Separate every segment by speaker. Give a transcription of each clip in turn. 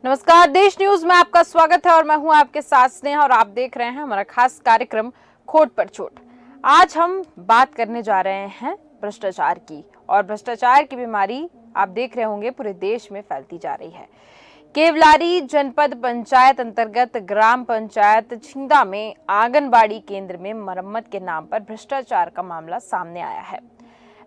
Speaker 1: नमस्कार, देश न्यूज में आपका स्वागत है और मैं हूं आपके साथ स्नेहा और आप देख रहे हैं हमारा खास कार्यक्रम खोट पर चोट। आज हम बात करने जा रहे हैं भ्रष्टाचार की, और भ्रष्टाचार की बीमारी आप देख रहे होंगे पूरे देश में फैलती जा रही है। केवलारी जनपद पंचायत अंतर्गत ग्राम पंचायत छिंदा में आंगनबाड़ी केंद्र में मरम्मत के नाम पर भ्रष्टाचार का मामला सामने आया है।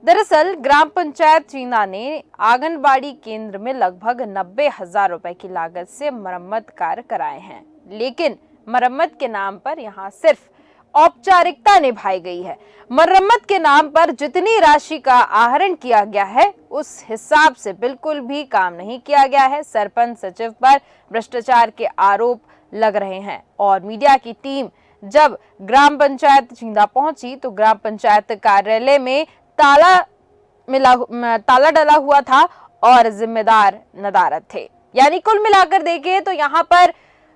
Speaker 1: दरअसल ग्राम पंचायत चीना ने आंगनबाड़ी केंद्र में लगभग 90,000 रुपए की लागत से मरम्मत कार्य कराए हैं, लेकिन मरम्मत के नाम पर यहां सिर्फ औपचारिकता निभाई गई है। मरम्मत के नाम पर जितनी राशि का आहरण किया गया है उस हिसाब से बिल्कुल भी काम नहीं किया गया है। सरपंच सचिव पर भ्रष्टाचार के आरोप लग रहे हैं और मीडिया की टीम जब ग्राम पंचायत चींदा पहुंची तो ग्राम पंचायत कार्यालय में ताला डला हुआ था और जिम्मेदार नदारद थे। यानी कुल मिलाकर देखें तो यहाँ पर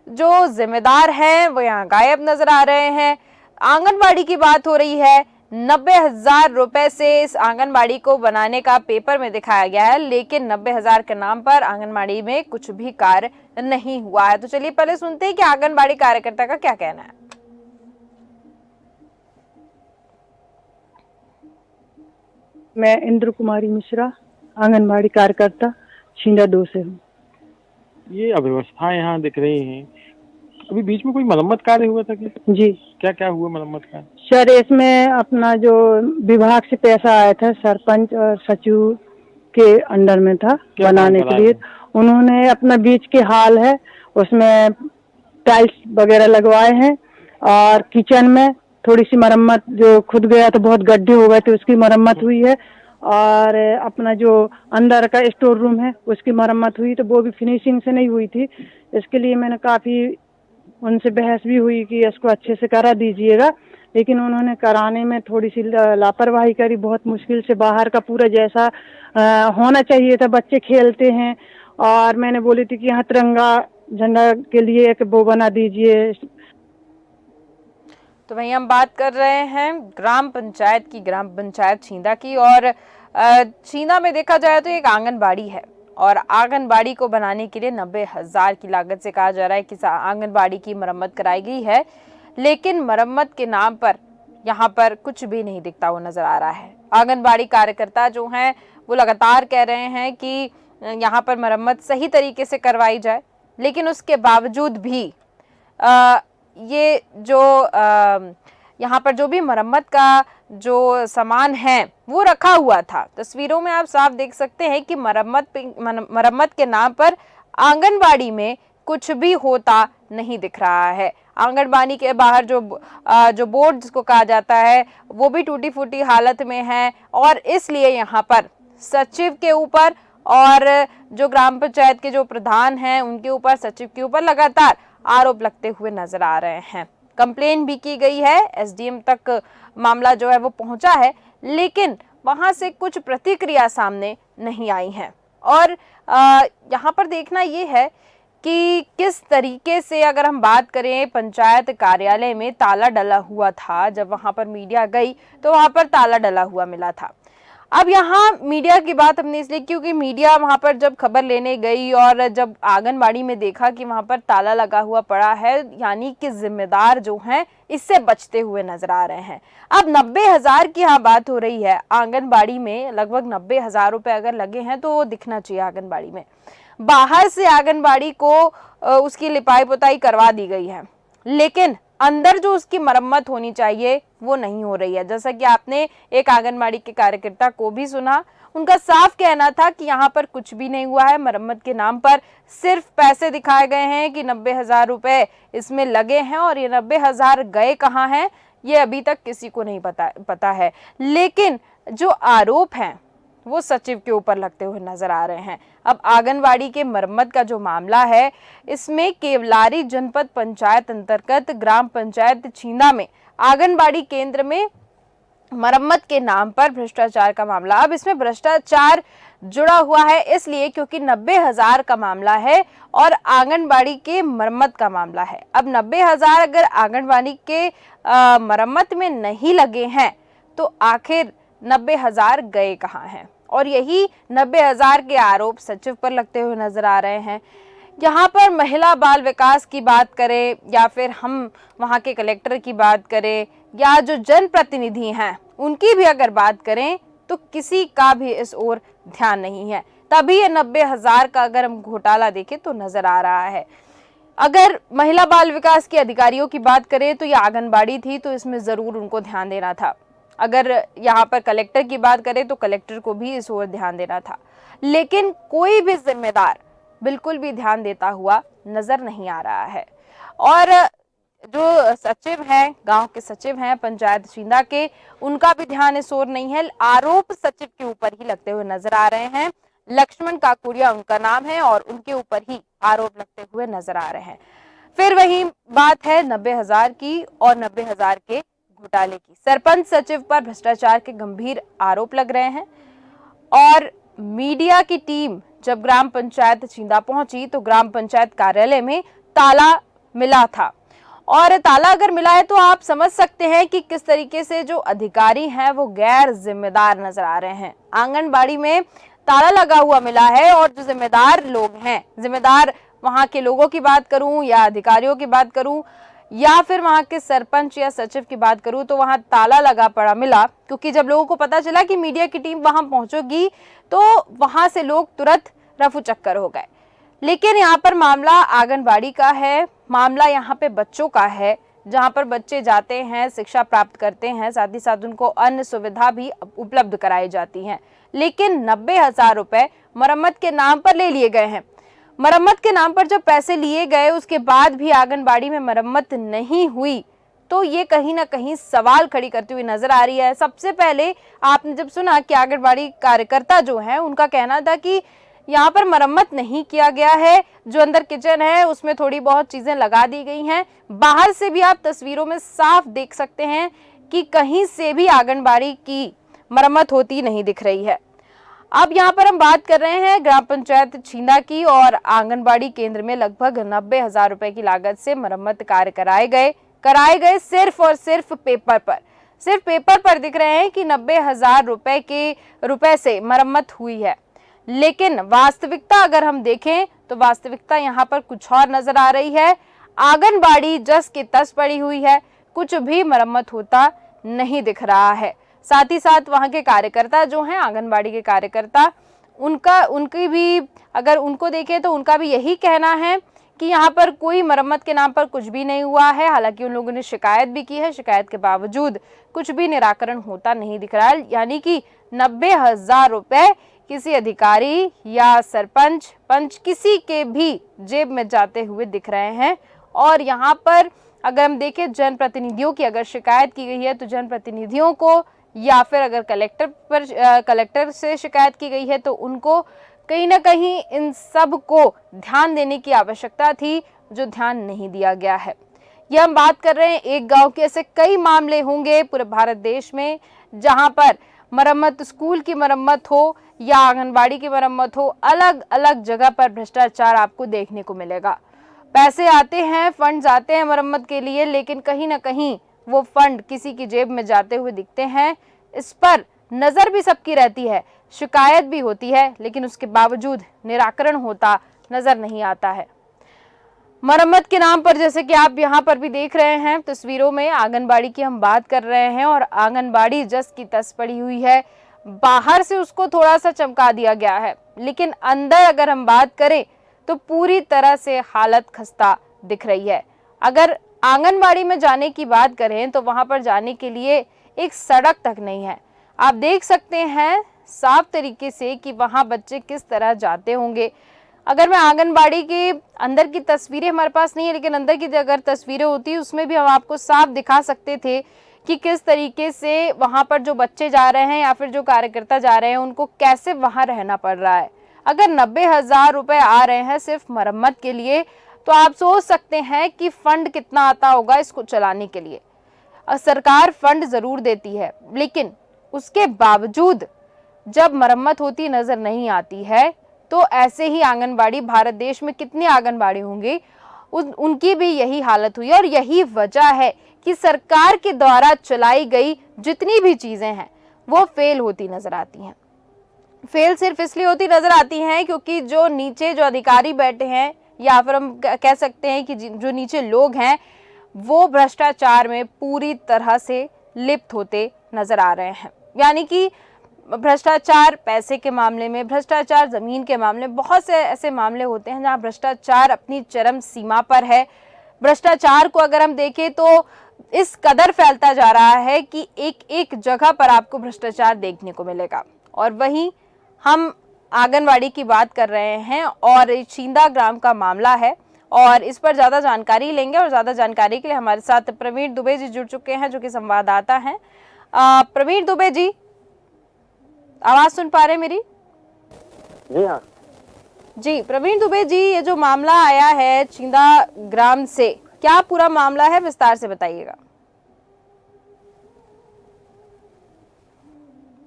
Speaker 1: जो जिम्मेदार हैं वो यहाँ गायब नजर आ रहे हैं। आंगनबाड़ी की बात हो रही है, 90,000 रुपए से इस आंगनबाड़ी को बनाने का पेपर में दिखाया गया है, लेकिन 90,000 के नाम पर आंगनबाड़ी में कुछ भी कार्य नहीं हुआ है। तो चलिए पहले सुनते हैं कि आंगनबाड़ी कार्यकर्ता का क्या कहना है।
Speaker 2: मैं इंद्र कुमारी मिश्रा, आंगनबाड़ी कार्यकर्ता छिंदा 2 से हूँ।
Speaker 3: ये अव्यवस्था यहाँ दिख रही है। अभी बीच में कोई मरम्मत कार्य हुआ था क्या?
Speaker 2: जी
Speaker 3: क्या क्या हुआ मरम्मत कार्य?
Speaker 2: सर, इसमें अपना जो विभाग से पैसा आया था सरपंच और सचिव के अंडर में था बनाने के लिए। उन्होंने अपना बीच के हाल है उसमें टाइल्स वगैरह लगवाए हैं और किचन में थोड़ी सी मरम्मत, जो खुद गया तो बहुत गड्ढे हो गए थे, उसकी मरम्मत हुई है। और अपना जो अंदर का स्टोर रूम है उसकी मरम्मत हुई, तो वो भी फिनिशिंग से नहीं हुई थी। इसके लिए मैंने काफ़ी उनसे बहस भी हुई कि इसको अच्छे से करा दीजिएगा, लेकिन उन्होंने कराने में थोड़ी सी लापरवाही करी। बहुत मुश्किल से बाहर का पूरा जैसा होना चाहिए था, बच्चे खेलते हैं। और मैंने बोली थी कि यहाँ तिरंगा झंडा के लिए एक वो बना दीजिए।
Speaker 1: तो वहीं हम बात कर रहे हैं ग्राम पंचायत छींदा की, और छींदा में देखा जाए तो एक आंगनबाड़ी है और आंगनबाड़ी को बनाने के लिए 90,000 की लागत से कहा जा रहा है कि आंगनबाड़ी की मरम्मत कराई गई है, लेकिन मरम्मत के नाम पर यहाँ पर कुछ भी नहीं दिखता हुआ नजर आ रहा है। आंगनबाड़ी कार्यकर्ता जो हैं वो लगातार कह रहे हैं कि यहाँ पर मरम्मत सही तरीके से करवाई जाए, लेकिन उसके बावजूद भी ये जो यहाँ पर जो भी मरम्मत का जो सामान है वो रखा हुआ था। तस्वीरों में आप साफ देख सकते हैं कि मरम्मत के नाम पर आंगनबाड़ी में कुछ भी होता नहीं दिख रहा है। आंगनबाड़ी के बाहर जो बोर्ड जिसको कहा जाता है वो भी टूटी फूटी हालत में है, और इसलिए यहाँ पर सचिव के ऊपर और जो ग्राम पंचायत के जो प्रधान हैं उनके ऊपर, सचिव के ऊपर लगातार आरोप लगते हुए नजर आ रहे हैं। कंप्लेन भी की गई है, एसडीएम तक मामला जो है वो पहुंचा है, लेकिन वहां से कुछ प्रतिक्रिया सामने नहीं आई है। और यहाँ पर देखना ये है कि किस तरीके से, अगर हम बात करें, पंचायत कार्यालय में ताला डला हुआ था। जब वहां पर मीडिया गई तो वहां पर ताला डला हुआ मिला था। अब यहाँ मीडिया की बात हमने इसलिए, क्योंकि मीडिया वहां पर जब खबर लेने गई और जब आंगनबाड़ी में देखा कि वहां पर ताला लगा हुआ पड़ा है, यानी कि जिम्मेदार जो हैं इससे बचते हुए नजर आ रहे हैं। अब 90,000 की यहाँ बात हो रही है, आंगनबाड़ी में लगभग 90,000 रुपए अगर लगे हैं तो वो दिखना चाहिए आंगनबाड़ी में। बाहर से आंगनबाड़ी को उसकी लिपाई पुताई करवा दी गई है, लेकिन अंदर जो उसकी मरम्मत होनी चाहिए वो नहीं हो रही है। जैसा कि आपने एक आंगनबाड़ी के कार्यकर्ता को भी सुना, उनका साफ कहना था कि यहाँ पर कुछ भी नहीं हुआ है। मरम्मत के नाम पर सिर्फ पैसे दिखाए गए हैं कि 90,000 रुपए इसमें लगे हैं, और ये 90,000 गए कहाँ हैं ये अभी तक किसी को नहीं पता है। लेकिन जो आरोप हैं वो सचिव के ऊपर लगते हुए नजर आ रहे हैं। अब आंगनबाड़ी के मरम्मत का जो मामला है, इसमें केवलारी जनपद पंचायत अंतर्गत ग्राम पंचायत छींदा में आंगनबाड़ी केंद्र में मरम्मत के नाम पर भ्रष्टाचार का मामला। अब इसमें भ्रष्टाचार जुड़ा हुआ है इसलिए क्योंकि 90,000 का मामला है और आंगनबाड़ी के मरम्मत का मामला है। अब 90,000 अगर आंगनबाड़ी के मरम्मत में नहीं लगे हैं तो आखिर 90,000 गए कहाँ हैं? और यही 90,000 के आरोप सचिव पर लगते हुए नजर आ रहे हैं। यहाँ पर महिला बाल विकास की बात करें या फिर हम वहाँ के कलेक्टर की बात करें या जो जनप्रतिनिधि हैं उनकी भी अगर बात करें तो किसी का भी इस ओर ध्यान नहीं है। तभी ये 90,000 का अगर हम घोटाला देखें तो नजर आ रहा है। अगर महिला बाल विकास के अधिकारियों की बात करें तो ये आंगनबाड़ी थी, तो इसमें जरूर उनको ध्यान देना था। अगर यहाँ पर कलेक्टर की बात करें तो कलेक्टर को भी इस ओर ध्यान देना था, लेकिन कोई भी जिम्मेदार बिल्कुल भी ध्यान देता हुआ नजर नहीं आ रहा है। और जो सचिव हैं, गांव के सचिव हैं पंचायत छींदा के, उनका भी ध्यान इस ओर नहीं है। आरोप सचिव के ऊपर ही लगते हुए नजर आ रहे हैं। लक्ष्मण काकुड़िया उनका नाम है और उनके ऊपर ही आरोप लगते हुए नजर आ रहे हैं। फिर वही बात है 90,000 की और 90,000 के घोटाले की। सरपंच सचिव पर भ्रष्टाचार के गंभीर आरोप लग रहे हैं और मीडिया की टीम जब ग्राम पंचायत छींदा पहुंची तो ग्राम पंचायत कार्यालय में ताला मिला था। और ताला अगर मिला है तो आप समझ सकते हैं कि किस तरीके से जो अधिकारी हैं वो गैर जिम्मेदार नजर आ रहे हैं। आंगनबाड़ी में ताला लगा हुआ मिला है और जो जिम्मेदार लोग हैं, जिम्मेदार वहां के लोगों की बात करूं या अधिकारियों की बात करूं या फिर वहां के सरपंच या सचिव की बात करूं, तो वहां ताला लगा पड़ा मिला, क्योंकि जब लोगों को पता चला कि मीडिया की टीम वहां पहुंचेगी तो वहां से लोग तुरंत रफू चक्कर हो गए। लेकिन यहाँ पर मामला आंगनबाड़ी का है, मामला यहाँ पे बच्चों का है, जहाँ पर बच्चे जाते हैं, शिक्षा प्राप्त करते हैं, साथ ही साथ उनको अन्य सुविधा भी उपलब्ध कराई जाती हैं। लेकिन 90,000 रुपए मरम्मत के नाम पर ले लिए गए हैं। मरम्मत के नाम पर जब पैसे लिए गए उसके बाद भी आंगनबाड़ी में मरम्मत नहीं हुई, तो ये कहीं ना कहीं सवाल खड़ी करती हुई नजर आ रही है। सबसे पहले आपने जब सुना कि आंगनबाड़ी कार्यकर्ता जो है उनका कहना था कि यहाँ पर मरम्मत नहीं किया गया है, जो अंदर किचन है उसमें थोड़ी बहुत चीजें लगा दी गई हैं। बाहर से भी आप तस्वीरों में साफ देख सकते हैं कि कहीं से भी आंगनबाड़ी की मरम्मत होती नहीं दिख रही है। अब यहाँ पर हम बात कर रहे हैं ग्राम पंचायत छींदा की और आंगनबाड़ी केंद्र में लगभग 90,000 रुपए की लागत से मरम्मत कार्य कराए गए सिर्फ और सिर्फ पेपर पर दिख रहे हैं कि 90,000 रुपए से मरम्मत हुई है। लेकिन वास्तविकता अगर हम देखें तो वास्तविकता यहाँ पर कुछ और नजर आ रही है। आंगनबाड़ी जस की तस पड़ी हुई है, कुछ भी मरम्मत होता नहीं दिख रहा है। साथ ही साथ वहाँ के कार्यकर्ता जो हैं, आंगनबाड़ी के कार्यकर्ता, उनकी भी अगर उनको देखें तो उनका भी यही कहना है कि यहाँ पर कोई मरम्मत के नाम पर कुछ भी नहीं हुआ है। हालांकि उन लोगों ने शिकायत भी की है, शिकायत के बावजूद कुछ भी निराकरण होता नहीं दिख रहा है। यानी कि 90,000 रुपए किसी अधिकारी या सरपंच पंच किसी के भी जेब में जाते हुए दिख रहे हैं। और यहाँ पर अगर हम देखें जनप्रतिनिधियों की अगर शिकायत की गई है तो जनप्रतिनिधियों को या फिर अगर कलेक्टर से शिकायत की गई है तो उनको कहीं ना कहीं इन सब को ध्यान देने की आवश्यकता थी, जो ध्यान नहीं दिया गया है। यह हम बात कर रहे हैं एक गांव के, ऐसे कई मामले होंगे पूरे भारत देश में जहां पर मरम्मत, स्कूल की मरम्मत हो या आंगनबाड़ी की मरम्मत हो, अलग अलग जगह पर भ्रष्टाचार आपको देखने को मिलेगा। पैसे आते हैं, फंड्स आते हैं मरम्मत के लिए, लेकिन कहीं ना कहीं वो फंड किसी की जेब में जाते हुए दिखते हैं। इस पर नजर भी सबकी रहती है, शिकायत भी होती है, लेकिन उसके बावजूद निराकरण होता नजर नहीं आता है। मरम्मत के नाम पर, जैसे कि आप यहाँ पर भी देख रहे हैं तस्वीरों में, आंगनबाड़ी की हम बात कर रहे हैं और आंगनबाड़ी जस की तस पड़ी हुई है। बाहर से उसको थोड़ा सा चमका दिया गया है, लेकिन अंदर अगर हम बात करें तो पूरी तरह से हालत खस्ता दिख रही है। अगर आंगनबाड़ी में जाने की बात करें तो वहां पर जाने के लिए एक सड़क तक नहीं है। आप देख सकते हैं साफ तरीके से कि वहां बच्चे किस तरह जाते होंगे। अगर मैं आंगनबाड़ी के अंदर की तस्वीरें हमारे पास नहीं है, लेकिन अंदर की अगर तस्वीरें होती उसमें भी हम आपको साफ दिखा सकते थे कि किस तरीके से वहां पर जो बच्चे जा रहे हैं या फिर जो कार्यकर्ता जा रहे हैं उनको कैसे वहां रहना पड़ रहा है। अगर 90,000 रुपए आ रहे हैं सिर्फ मरम्मत के लिए, तो आप सोच सकते हैं कि फंड कितना आता होगा इसको चलाने के लिए। सरकार फंड जरूर देती है, लेकिन उसके बावजूद जब मरम्मत होती नजर नहीं आती है, तो ऐसे ही आंगनबाड़ी, भारत देश में कितनी आंगनबाड़ी होंगी, उनकी भी यही हालत हुई है। और यही वजह है कि सरकार के द्वारा चलाई गई जितनी भी चीजें हैं वो फेल होती नजर आती हैं। फेल सिर्फ इसलिए होती नजर आती हैं क्योंकि जो नीचे जो अधिकारी बैठे हैं या फिर हम कह सकते हैं कि जो नीचे लोग हैं वो भ्रष्टाचार में पूरी तरह से लिप्त होते नजर आ रहे हैं। यानी कि भ्रष्टाचार पैसे के मामले में, भ्रष्टाचार जमीन के मामले में, बहुत से ऐसे मामले होते हैं जहां भ्रष्टाचार अपनी चरम सीमा पर है। भ्रष्टाचार को अगर हम देखें तो इस कदर फैलता जा रहा है कि एक एक जगह पर आपको भ्रष्टाचार देखने को मिलेगा। और वहीं हम आंगनवाड़ी की बात कर रहे हैं और छींदा ग्राम का मामला है और इस पर ज़्यादा जानकारी लेंगे। और ज़्यादा जानकारी के लिए हमारे साथ प्रवीण दुबे जी जुड़ चुके हैं जो कि संवाददाता हैं। प्रवीण दुबे जी, आवाज़ सुन पा रहे हैं मेरी?
Speaker 4: जी हाँ
Speaker 1: जी प्रवीण दुबे जी, ये जो मामला आया है छींदा ग्राम से, क्या पूरा मामला है, विस्तार से बताइएगा।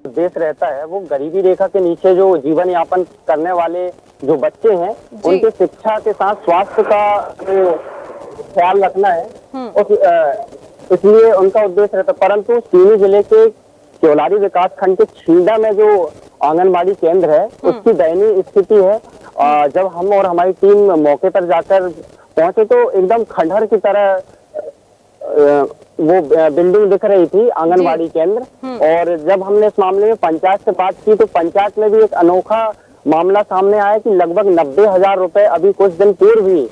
Speaker 4: देश रहता है वो गरीबी रेखा के नीचे जो जीवन यापन करने वाले जो बच्चे हैं उनके शिक्षा के साथ स्वास्थ्य का जो ख्याल रखना है इसलिए उनका उद्देश्य रहता है। परंतु सीधी जिले के केवलारी विकास खंड के छींदा में जो आंगनबाड़ी केंद्र है उसकी दयनीय स्थिति है। जब हम और हमारी टीम मौके पर जाकर पहुंचे तो एकदम खंडहर की तरह वो बिल्डिंग दिख रही थी आंगनबाड़ी केंद्र। और जब हमने इस मामले में पंचायत से बात की तो पंचायत में भी एक अनोखा मामला सामने आया कि लगभग 90,000 रुपए अभी कुछ दिन पूर्व ही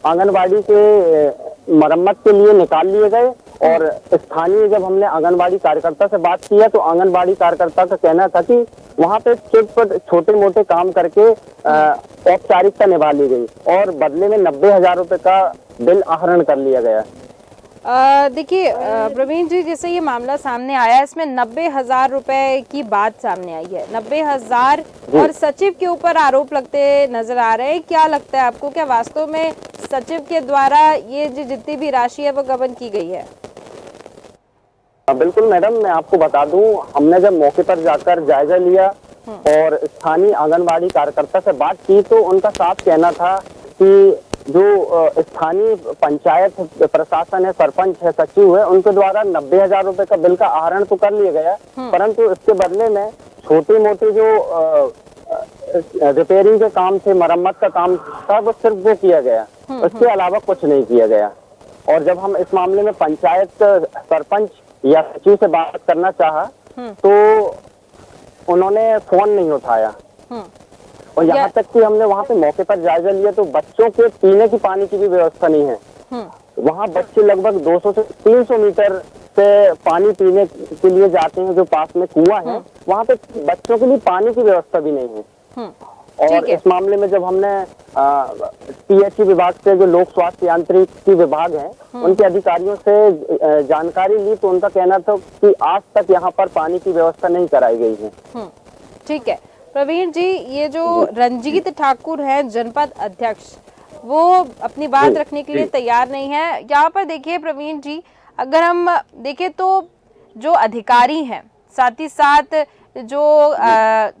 Speaker 4: आंगनबाड़ी के मरम्मत के लिए निकाल लिए गए। और स्थानीय जब हमने आंगनबाड़ी कार्यकर्ता से बात की है तो आंगनबाड़ी कार्यकर्ता का कहना था कि वहाँ पे चिटपट छोटे मोटे काम करके औपचारिकता निभा ली गई और बदले में 90,000 रुपए का बिल आहरण कर लिया गया।
Speaker 1: देखिए प्रवीण जी, जैसे ये मामला सामने आया इसमें 90,000 रुपए की बात सामने आई है। 90,000 और सचिव के ऊपर आरोप लगते नजर आ रहे हैं। क्या लगता है आपको, क्या वास्तव में सचिव के द्वारा ये जितनी भी राशि है वो गबन की गई है?
Speaker 4: बिल्कुल मैडम, मैं आपको बता दूं, हमने जब मौके पर जाकर जायजा लिया और स्थानीय आंगनबाड़ी कार्यकर्ता से बात की तो उनका साफ कहना था कि जो स्थानीय पंचायत प्रशासन है, सरपंच है, सचिव है, उनके द्वारा 90,000 रुपए का बिल का आहरण तो कर लिया गया परंतु इसके बदले में छोटे मोटे जो रिपेयरिंग के काम थे, मरम्मत का काम था, वो सिर्फ वो किया गया, उसके अलावा कुछ नहीं किया गया। और जब हम इस मामले में पंचायत सरपंच या सचिव से बात करना चाहा तो उन्होंने फोन नहीं उठाया। और यहाँ तक कि हमने वहाँ पे मौके पर जायजा लिया तो बच्चों के पीने की पानी की भी व्यवस्था नहीं है। वहाँ बच्चे लगभग 200 से 300 मीटर से पानी पीने के लिए जाते हैं, जो पास में कुआं है वहाँ पे बच्चों के लिए पानी की व्यवस्था भी नहीं है। और इस मामले में जब हमने पीएचई विभाग से, जो लोक स्वास्थ्य यांत्रिकी विभाग है, उनके अधिकारियों से जानकारी ली तो उनका कहना था कि आज तक यहाँ पर पानी की व्यवस्था नहीं कराई गई है।
Speaker 1: ठीक है प्रवीण जी, ये जो रंजीत ठाकुर हैं जनपद अध्यक्ष, वो अपनी बात रखने के लिए तैयार नहीं है। यहाँ पर देखिए प्रवीण जी, अगर हम देखें तो जो अधिकारी हैं, साथ ही साथ जो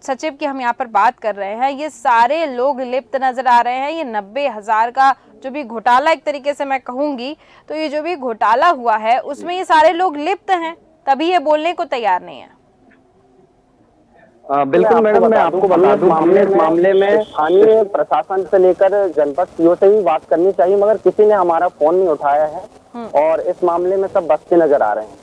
Speaker 1: सचिव की हम यहाँ पर बात कर रहे हैं, ये सारे लोग लिप्त नजर आ रहे हैं। ये 90,000 का जो भी घोटाला, एक तरीके से मैं कहूंगी तो ये जो भी घोटाला हुआ है उसमें ये सारे लोग लिप्त हैं, तभी ये बोलने को तैयार नहीं है।
Speaker 4: बिल्कुल मैडम, मैं आपको बता दूं, हमने इस मामले में स्थानीय प्रशासन से लेकर जनपद सीओ से ही बात करनी चाहिए मगर किसी ने हमारा फोन नहीं उठाया है और इस मामले में सब बचते नजर आ रहे हैं।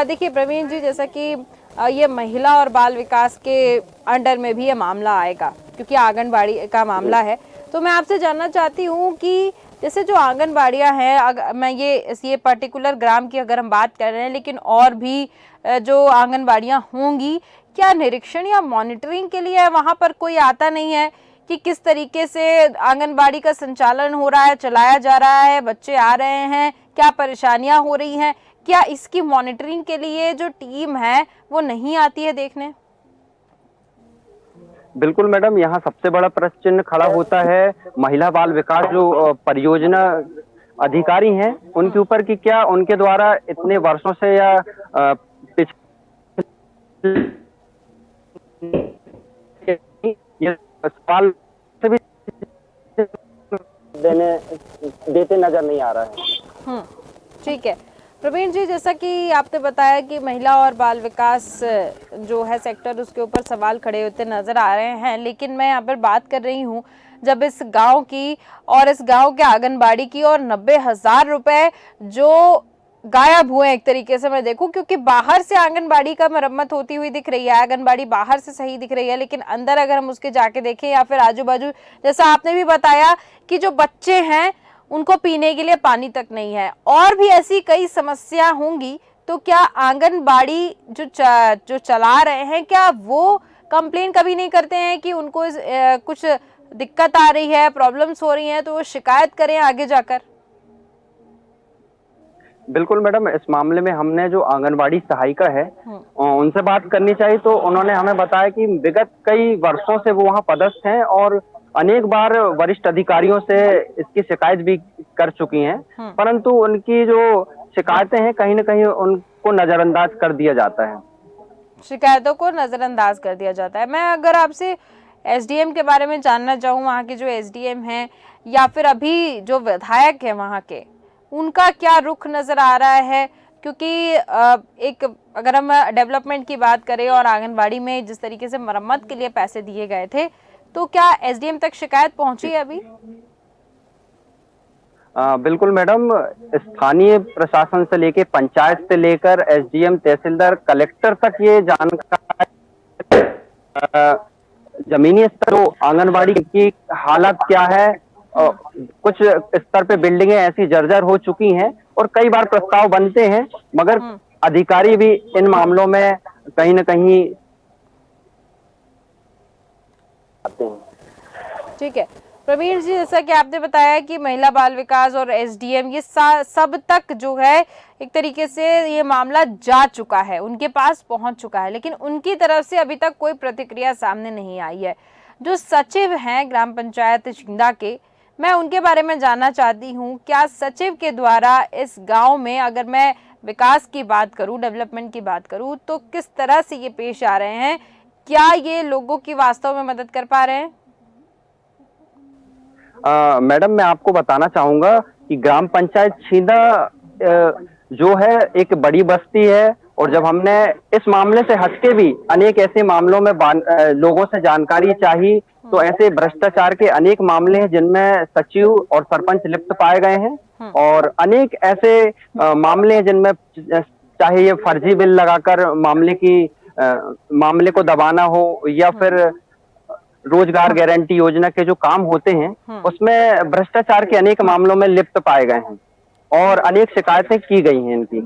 Speaker 1: देखिए प्रवीण जी, जैसा कि ये महिला और बाल विकास के अंडर में भी ये मामला आएगा क्योंकि आंगनबाड़ी का मामला है, तो मैं आपसे जानना चाहती हूँ कि जैसे जो आंगनबाड़ियाँ हैं, मैं ये पर्टिकुलर ग्राम की अगर हम बात कर रहे हैं, लेकिन और भी जो आंगनबाड़ियाँ होंगी, क्या निरीक्षण या मॉनिटरिंग के लिए वहाँ पर कोई आता नहीं है कि किस तरीके से आंगनबाड़ी का संचालन हो रहा है, चलाया जा रहा है, बच्चे आ रहे हैं, क्या परेशानियाँ हो रही हैं? क्या इसकी मॉनिटरिंग के लिए जो टीम है वो नहीं आती है देखने?
Speaker 4: बिल्कुल मैडम, यहाँ सबसे बड़ा प्रश्न चिन्ह खड़ा होता है महिला बाल विकास जो परियोजना अधिकारी हैं उनके ऊपर कि क्या उनके द्वारा इतने वर्षों से या सवाल से भी देते नजर नहीं आ रहा है।
Speaker 1: ठीक है प्रवीण जी, जैसा कि आपने बताया कि महिला और बाल विकास जो है सेक्टर, उसके ऊपर सवाल खड़े होते नजर आ रहे हैं, लेकिन मैं यहाँ पर बात कर रही हूँ जब इस गांव की और इस गांव के आंगनबाड़ी की, और 90,000 रुपए जो गायब हुए एक तरीके से मैं देखूं, क्योंकि बाहर से आंगनबाड़ी का मरम्मत होती हुई दिख रही है, आंगनबाड़ी बाहर से सही दिख रही है, लेकिन अंदर अगर हम उसके जाके देखें या फिर आजू बाजू, जैसा आपने भी बताया कि जो बच्चे हैं उनको पीने के लिए पानी तक नहीं है, और भी ऐसी कई समस्या होंगी, तो क्या आंगनबाड़ी जो चला रहे हैं, क्या वो कंप्लेन कभी नहीं करते हैं कि उनको कुछ दिक्कत आ रही है, प्रॉब्लम्स हो रही हैं, तो वो शिकायत करें आगे जाकर?
Speaker 4: बिल्कुल मैडम, इस मामले में हमने जो आंगनबाड़ी सहायिका है उनसे बात करनी चाहिए, तो उन्होंने हमें बताया कि विगत कई वर्षों से वो वहाँ पदस्थ हैं और अनेक बार वरिष्ठ अधिकारियों से इसकी शिकायत भी कर चुकी हैं, परंतु उनकी जो शिकायतें हैं कहीं ना कहीं उनको नजरअंदाज कर दिया जाता है।
Speaker 1: शिकायतों को नजरअंदाज कर दिया जाता है। मैं अगर आपसे एसडीएम के बारे में जानना चाहूँ, वहाँ के जो एसडीएम हैं या फिर अभी जो विधायक है वहाँ के, उनका क्या रुख नजर आ रहा है? क्योंकि एक अगर हम डेवलपमेंट की बात करें और आंगनबाड़ी में जिस तरीके से मरम्मत के लिए पैसे दिए गए थे, तो क्या एसडीएम तक शिकायत पहुंची है अभी?
Speaker 4: बिल्कुल मैडम, स्थानीय प्रशासन से लेके पंचायत से लेकर एसडीएम, तहसीलदार, कलेक्टर तक ये जानकारी जमीनी स्तर तो आंगनबाड़ी की हालत क्या है, कुछ स्तर पे बिल्डिंगें ऐसी जर्जर हो चुकी हैं और कई बार प्रस्ताव बनते हैं, मगर अधिकारी भी इन मामलों में कहीं न कहीं आते हैं।
Speaker 1: ठीक है प्रवीण जी, जैसा कि आपने बताया कि महिला बाल विकास और एसडीएम ये सब तक जो है एक तरीके से ये मामला जा चुका है, उनके पास पहुंच चुका है, लेकिन उनकी तरफ से अभी तक कोई प्रतिक्रिया सामने नहीं आई है। जो सचिव हैं ग्राम पंचायत छिंदा के, मैं उनके बारे में जानना चाहती हूँ, क्या सचिव के द्वारा इस गांव में, अगर मैं विकास की बात करूँ, डेवलपमेंट की बात करूँ, तो किस तरह से ये पेश आ रहे हैं? क्या ये लोगों की वास्तव में मदद कर पा रहे हैं?
Speaker 4: मैडम, मैं आपको बताना चाहूंगा कि ग्राम पंचायत छिंदा जो है एक बड़ी बस्ती है, और जब हमने इस मामले से हटके भी अनेक ऐसे मामलों में लोगों से जानकारी चाहिए, तो ऐसे भ्रष्टाचार के अनेक मामले हैं जिनमें सचिव और सरपंच लिप्त पाए गए हैं, और अनेक ऐसे मामले हैं जिनमें चाहे ये फर्जी बिल लगाकर मामले को दबाना हो, या फिर रोजगार गारंटी योजना के जो काम होते हैं उसमें भ्रष्टाचार के अनेक मामलों में लिप्त पाए गए हैं और अनेक शिकायतें की गई हैं इनकी,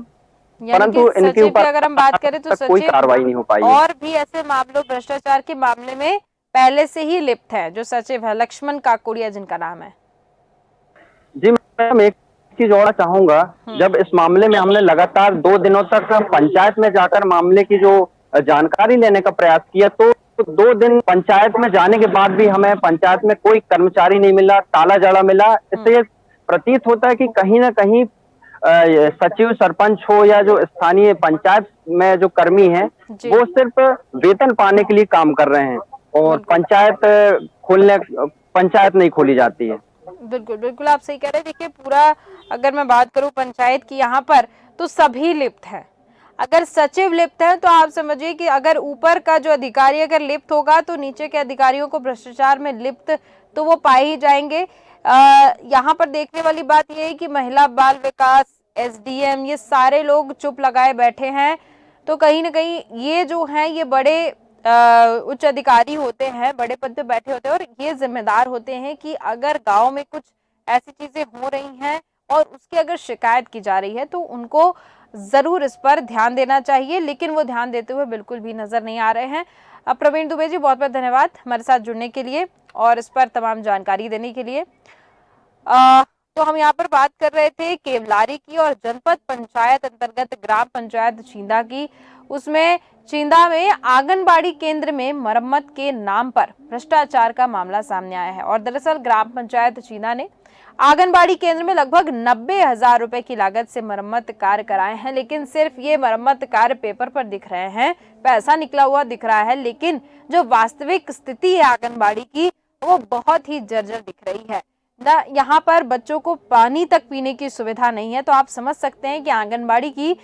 Speaker 4: परंतु इनके ऊपर
Speaker 1: अगर हम बात करें तो
Speaker 4: कोई कार्रवाई नहीं हो पाई।
Speaker 1: और भी ऐसे मामलों, भ्रष्टाचार के मामले में पहले से ही लिप्त है जो सचिव है, लक्ष्मण काकोड़िया जिनका नाम है।
Speaker 4: जी मैम, एक चीज और चाहूंगा, जब इस मामले में हमने लगातार 2 दिनों तक पंचायत में जाकर मामले की जो जानकारी लेने का प्रयास किया, तो 2 दिन पंचायत में जाने के बाद भी हमें पंचायत में कोई कर्मचारी नहीं मिला, ताला जड़ा मिला। इससे ये प्रतीत होता है कि कहीं ना कहीं सचिव, सरपंच हो या जो स्थानीय पंचायत में जो कर्मी हैं, वो सिर्फ वेतन पाने के लिए काम कर रहे हैं और पंचायत नहीं खोली जाती है।
Speaker 1: बिल्कुल बिल्कुल, आप सही कह रहे हैं। देखिए, पूरा अगर मैं बात करूं पंचायत की यहाँ पर, तो सभी लिप्त हैं। अगर सचिव लिप्त है तो आप समझिए कि अगर ऊपर का जो अधिकारी अगर लिप्त होगा, तो नीचे के अधिकारियों को भ्रष्टाचार में लिप्त तो वो पाए ही जाएंगे। यहाँ पर देखने वाली बात यह है कि महिला बाल विकास, एसडीएम, ये सारे लोग चुप लगाए बैठे हैं, तो कहीं ना कहीं ये जो हैं ये बड़े उच्च अधिकारी होते हैं, बड़े पद पे बैठे होते हैं, और ये जिम्मेदार होते हैं कि अगर गांव में कुछ ऐसी चीजें हो रही हैं और उसकी अगर शिकायत की जा रही है, तो उनको जरूर इस पर ध्यान देना चाहिए, लेकिन वो ध्यान देते हुए बिल्कुल भी नजर नहीं आ रहे हैं। अब प्रवीण दुबे जी, बहुत बहुत धन्यवाद हमारे साथ जुड़ने के लिए और इस पर तमाम जानकारी देने के लिए। तो हम यहाँ पर बात कर रहे थे केवलारी की और जनपद पंचायत अंतर्गत ग्राम पंचायत छिंदा की। उसमें छिंदा में आंगनबाड़ी केंद्र में मरम्मत के नाम पर भ्रष्टाचार का मामला सामने आया है, और दरअसल ग्राम पंचायत छिंदा ने आंगनबाड़ी केंद्र में लगभग 90,000 रुपए की लागत से मरम्मत कार्य कराए हैं, लेकिन सिर्फ ये मरम्मत कार्य पेपर पर दिख रहे हैं, पैसा निकला हुआ दिख रहा है, लेकिन जो वास्तविक स्थिति है आंगनबाड़ी की, वो बहुत ही जर्जर दिख रही है। ना यहाँ पर बच्चों को पानी तक पीने की सुविधा नहीं है, तो आप समझ सकते हैं कि आंगनबाड़ी की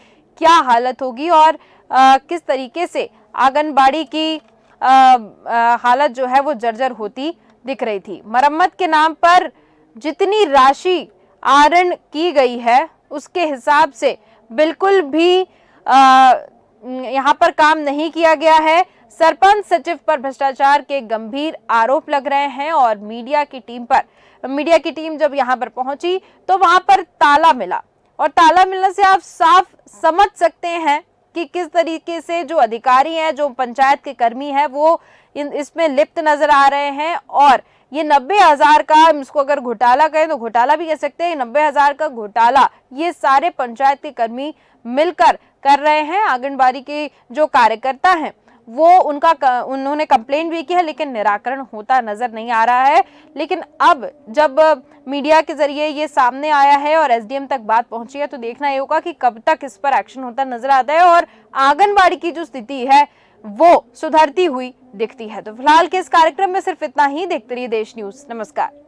Speaker 1: क्या हालत होगी और किस तरीके से आंगनबाड़ी की हालत जो है वो जर्जर होती दिख रही थी। मरम्मत के नाम पर जितनी राशि आहरण की गई है उसके हिसाब से बिल्कुल भी यहाँ पर काम नहीं किया गया है। सरपंच सचिव पर भ्रष्टाचार के गंभीर आरोप लग रहे हैं और मीडिया की टीम जब यहाँ पर पहुंची तो वहां पर ताला मिला, और ताला मिलने से आप साफ समझ सकते हैं कि किस तरीके से जो अधिकारी हैं, जो पंचायत के कर्मी हैं, वो इसमें लिप्त नजर आ रहे हैं। और ये 90,000 का, इसको अगर घोटाला कहें तो घोटाला भी कह सकते हैं, 90,000 का घोटाला ये सारे पंचायत के कर्मी मिलकर कर रहे हैं। आंगनबाड़ी के जो कार्यकर्ता हैं वो उन्होंने कंप्लेंट भी की है, लेकिन निराकरण होता नजर नहीं आ रहा है। लेकिन अब जब मीडिया के जरिए ये सामने आया है और एसडीएम तक बात पहुंची है, तो देखना ये होगा कि कब तक इस पर एक्शन होता नजर आता है और आंगनबाड़ी की जो स्थिति है वो सुधरती हुई दिखती है। तो फिलहाल के इस कार्यक्रम में सिर्फ इतना ही। देखते रहिए देश न्यूज। नमस्कार।